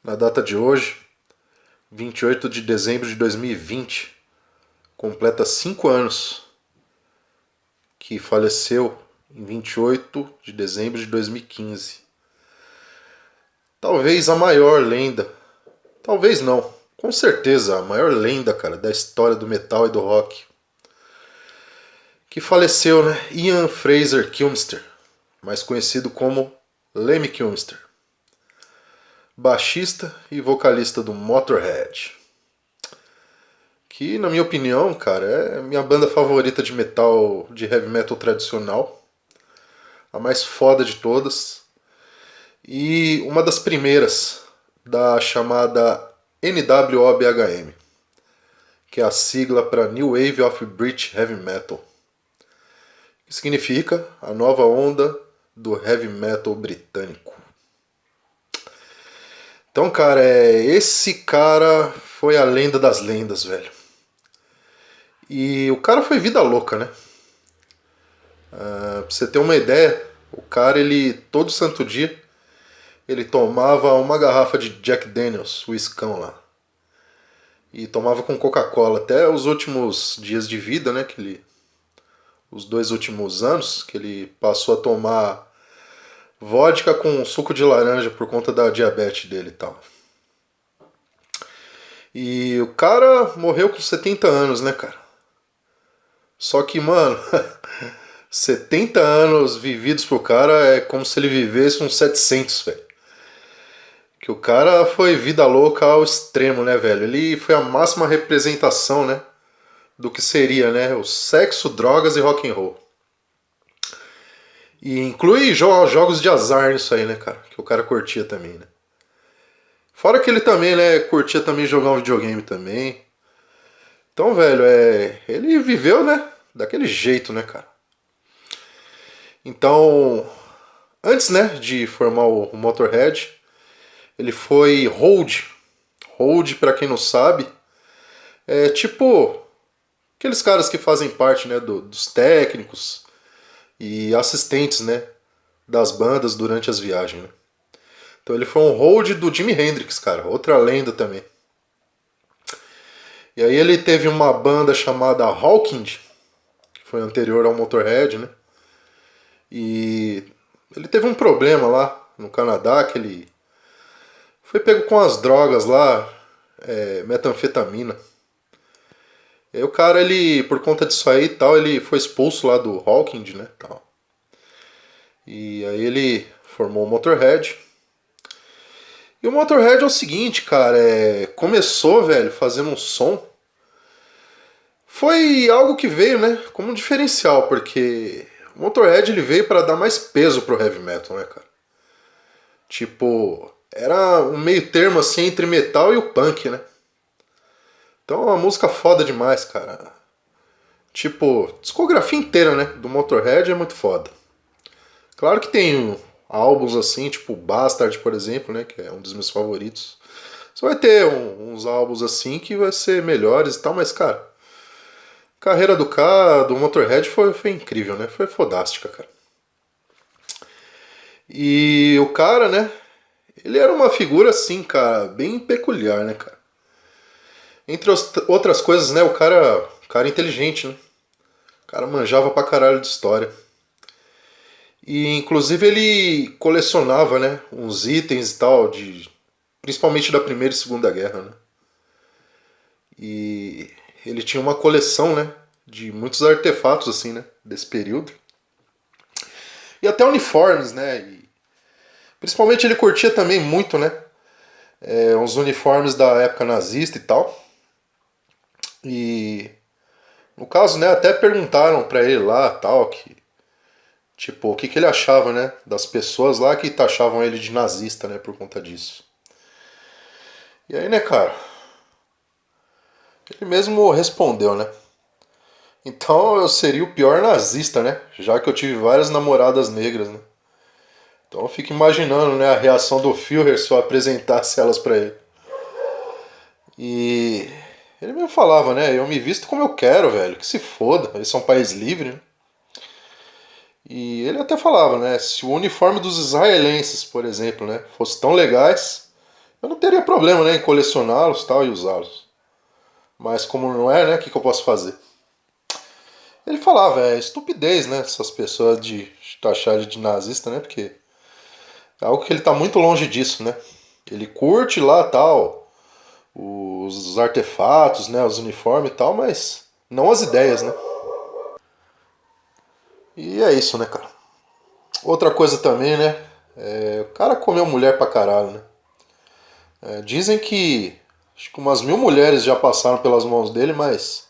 Na data de hoje, 28 de dezembro de 2020, completa 5 anos que faleceu em 28 de dezembro de 2015. Talvez a maior lenda, talvez não, com certeza a maior lenda, cara, da história do metal e do rock. Que faleceu, né? Ian Fraser Kilmister, mais conhecido como Lemmy Kilmister, baixista e vocalista do Motorhead, que na minha opinião, cara, é a minha banda favorita de metal, de heavy metal tradicional, a mais foda de todas, e uma das primeiras da chamada NWOBHM, que é a sigla para New Wave of British Heavy Metal, que significa a nova onda do heavy metal britânico. Então, cara, esse cara foi a lenda das lendas, velho. E o cara foi vida louca, né? Pra você ter uma ideia, o cara, ele, todo santo dia, ele tomava uma garrafa de Jack Daniels, o whiskão lá. E tomava com Coca-Cola até os últimos dias de vida, né? Os 2 últimos anos, que ele passou a tomar vodka com suco de laranja por conta da diabetes dele e tal. E o cara morreu com 70 anos, né, cara? Só que, mano, 70 anos vividos pro cara é como se ele vivesse uns 700, velho. Que o cara foi vida louca ao extremo, né, velho? Ele foi a máxima representação, né, do que seria, né, o sexo, drogas e rock and roll. E inclui jogos de azar nisso aí, né, cara? Que o cara curtia também, né? Fora que ele também, né, curtia também jogar um videogame também. Então, velho, ele viveu, né, daquele jeito, né, cara? Então, antes, né, de formar o Motorhead, ele foi hold. Hold, pra quem não sabe, é tipo aqueles caras que fazem parte, né, dos técnicos e assistentes, né, das bandas durante as viagens, né? Então ele foi um hold do Jimi Hendrix, cara, outra lenda também. E aí ele teve uma banda chamada Hawkwind, que foi anterior ao Motorhead, né? E ele teve um problema lá no Canadá, que ele foi pego com as drogas lá, metanfetamina. E aí o cara, ele, por conta disso aí e tal, ele foi expulso lá do Hawkwind, né? Tal. E aí ele formou o Motorhead. E o Motorhead é o seguinte, cara, começou, velho, fazendo um som. Foi algo que veio, né, como um diferencial, porque o Motorhead ele veio para dar mais peso pro heavy metal, né, cara? Tipo, era um meio termo assim entre metal e o punk, né? Então é uma música foda demais, cara. Tipo, discografia inteira, né, do Motorhead é muito foda. Claro que tem álbuns assim, tipo Bastard, por exemplo, né, que é um dos meus favoritos. Você vai ter uns álbuns assim que vai ser melhores e tal, mas, cara, a carreira do Motorhead foi incrível, né? Foi fodástica, cara. E o cara, né, ele era uma figura assim, cara, bem peculiar, né, cara? Entre outras coisas, né, o cara inteligente, né? O cara manjava pra caralho de história. E inclusive ele colecionava, né, uns itens e tal, principalmente da Primeira e Segunda Guerra, né? E ele tinha uma coleção, né, de muitos artefatos assim, né, desse período. E até uniformes, né? E principalmente ele curtia também muito, né, uns uniformes da época nazista e tal. E no caso, né, até perguntaram pra ele lá, tal, que tipo, o que ele achava, né, das pessoas lá que taxavam ele de nazista, né, por conta disso. E aí, né, cara, ele mesmo respondeu, né? Então eu seria o pior nazista, né? Já que eu tive várias namoradas negras, né? Então eu fico imaginando, né, a reação do Führer se eu apresentasse elas pra ele. E ele mesmo falava, né? Eu me visto como eu quero, velho. Que se foda. Esse é um país livre, né? E ele até falava, né? Se o uniforme dos israelenses, por exemplo, né, fosse tão legais, Eu não teria problema, né, em colecioná-los tal e usá-los. Mas como não é, né, o que eu posso fazer? Ele falava, é estupidez, né, essas pessoas de taxar ele de nazista, né, porque é algo que ele tá muito longe disso, né. Ele curte lá tal, os artefatos, né, os uniformes e tal, mas não as ideias, né. E é isso, né, cara. Outra coisa também, né, o cara comeu mulher pra caralho, né. Dizem que acho que umas 1000 mulheres já passaram pelas mãos dele, mas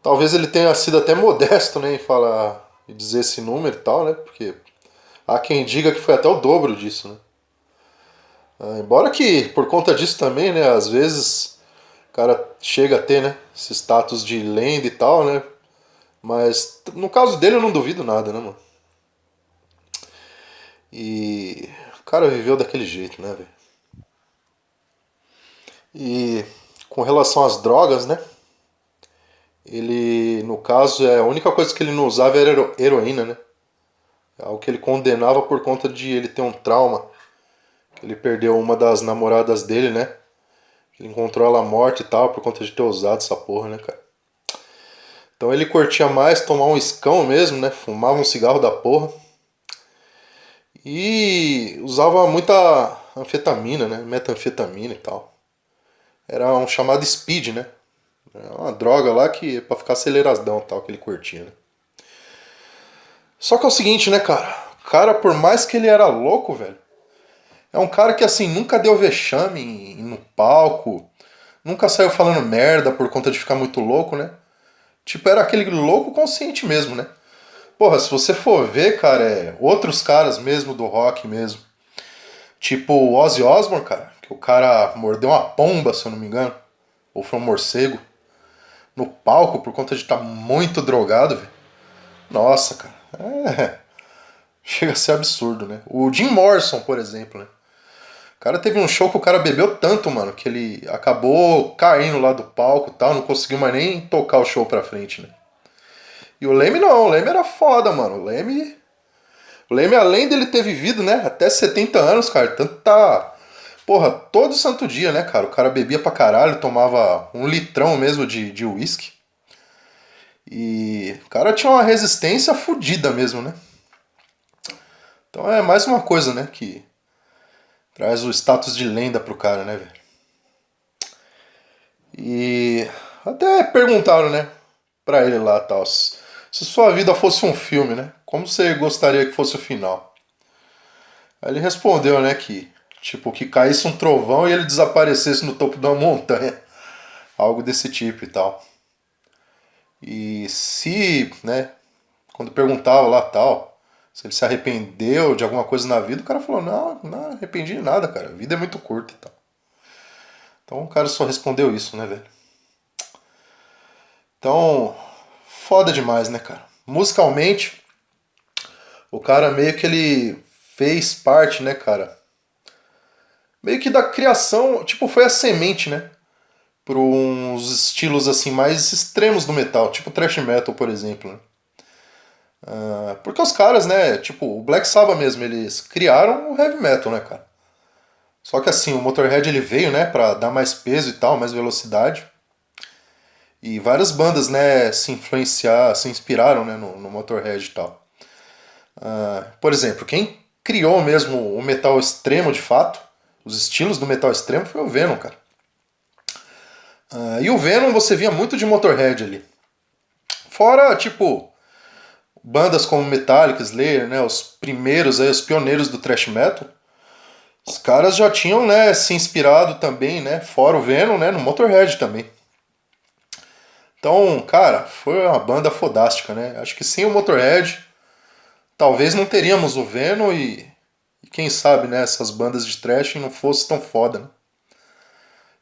talvez ele tenha sido até modesto, né, em falar e dizer esse número e tal, né, porque há quem diga que foi até o dobro disso, né. Embora que por conta disso também, né, às vezes o cara chega a ter, né, esse status de lenda e tal, né, mas no caso dele eu não duvido nada, né, mano. E o cara viveu daquele jeito, né, velho. E com relação às drogas, né, ele, no caso, a única coisa que ele não usava era heroína, né. É algo que ele condenava por conta de ele ter um trauma. Ele perdeu uma das namoradas dele, né? Ele encontrou ela morta e tal, por conta de ter usado essa porra, né, cara? Então ele curtia mais tomar um escão mesmo, né? Fumava um cigarro da porra. E usava muita anfetamina, né? Metanfetamina e tal. Era um chamado speed, né? É uma droga lá que é pra ficar aceleradão e tal, que ele curtia, né? Só que é o seguinte, né, cara? O cara, por mais que ele era louco, velho, é um cara que, assim, nunca deu vexame no palco, nunca saiu falando merda por conta de ficar muito louco, né? Tipo, era aquele louco consciente mesmo, né? Porra, se você for ver, cara, outros caras mesmo do rock mesmo. Tipo o Ozzy Osbourne, cara, que o cara mordeu uma pomba, se eu não me engano. Ou foi um morcego. No palco, por conta de estar muito drogado, velho. Nossa, cara. Chega a ser absurdo, né? O Jim Morrison, por exemplo, né? O cara teve um show que o cara bebeu tanto, mano, que ele acabou caindo lá do palco e tal, não conseguiu mais nem tocar o show pra frente, né? E o Leme não, o Leme era foda, mano. O Leme, além dele ter vivido, né, até 70 anos, cara, tanto tá. Porra, todo santo dia, né, cara? O cara bebia pra caralho, tomava um litrão mesmo de uísque. E o cara tinha uma resistência fodida mesmo, né? Então é mais uma coisa, né, que traz o status de lenda pro cara, né, velho? E até perguntaram, né, pra ele lá, tal, se sua vida fosse um filme, né, como você gostaria que fosse o final? Aí ele respondeu, né, que tipo, que caísse um trovão e ele desaparecesse no topo de uma montanha, algo desse tipo e tal. E se, né, quando perguntava lá tal, se ele se arrependeu de alguma coisa na vida, o cara falou, não, não arrependi de nada, cara, a vida é muito curta e tal. Então o cara só respondeu isso, né, velho? Então, foda demais, né, cara? Musicalmente, o cara meio que ele fez parte, né, cara? Meio que da criação, tipo, foi a semente, né? Para uns estilos assim mais extremos do metal, tipo thrash metal, por exemplo, né? Porque os caras, né, tipo, o Black Sabbath mesmo, eles criaram o heavy metal, né, cara? Só que assim, o Motorhead ele veio, né, pra dar mais peso e tal, mais velocidade. E várias bandas, né, se inspiraram, né, no Motorhead e tal. Por exemplo, quem criou mesmo o metal extremo de fato, os estilos do metal extremo, foi o Venom, cara. E o Venom você via muito de Motorhead ali. Fora, tipo, bandas como Metallica, Slayer, né, os primeiros aí, os pioneiros do thrash metal, os caras já tinham, né, se inspirado também, né, fora o Venom, né, no Motorhead também. Então, cara, foi uma banda fodástica, né? Acho que sem o Motorhead, talvez não teríamos o Venom e quem sabe, né, essas bandas de thrash não fosse tão foda, né?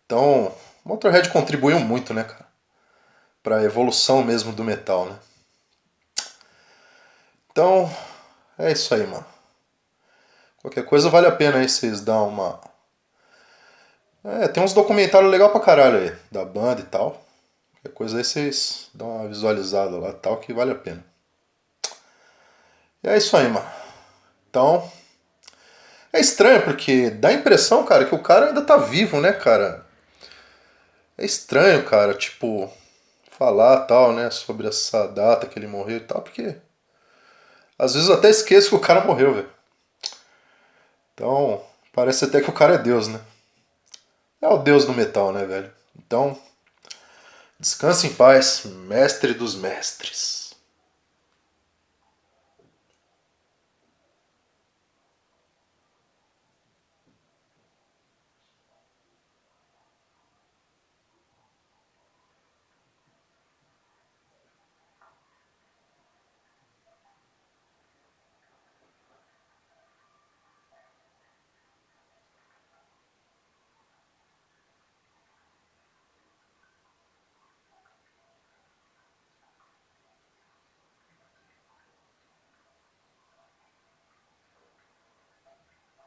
Então, o Motorhead contribuiu muito, né, cara, pra evolução mesmo do metal, né? Então, é isso aí, mano. Qualquer coisa vale a pena aí vocês dar uma. Tem uns documentários legal pra caralho aí, da banda e tal. Qualquer coisa aí vocês dão uma visualizada lá e tal, que vale a pena. E é isso aí, mano. Então, É estranho, porque dá a impressão, cara, que o cara ainda tá vivo, né, cara? É estranho, cara, tipo, falar tal, né, sobre essa data que ele morreu e tal, porque às vezes eu até esqueço que o cara morreu, velho. Então, parece até que o cara é Deus, né? É o Deus do metal, né, velho? Então, descanse em paz, mestre dos mestres.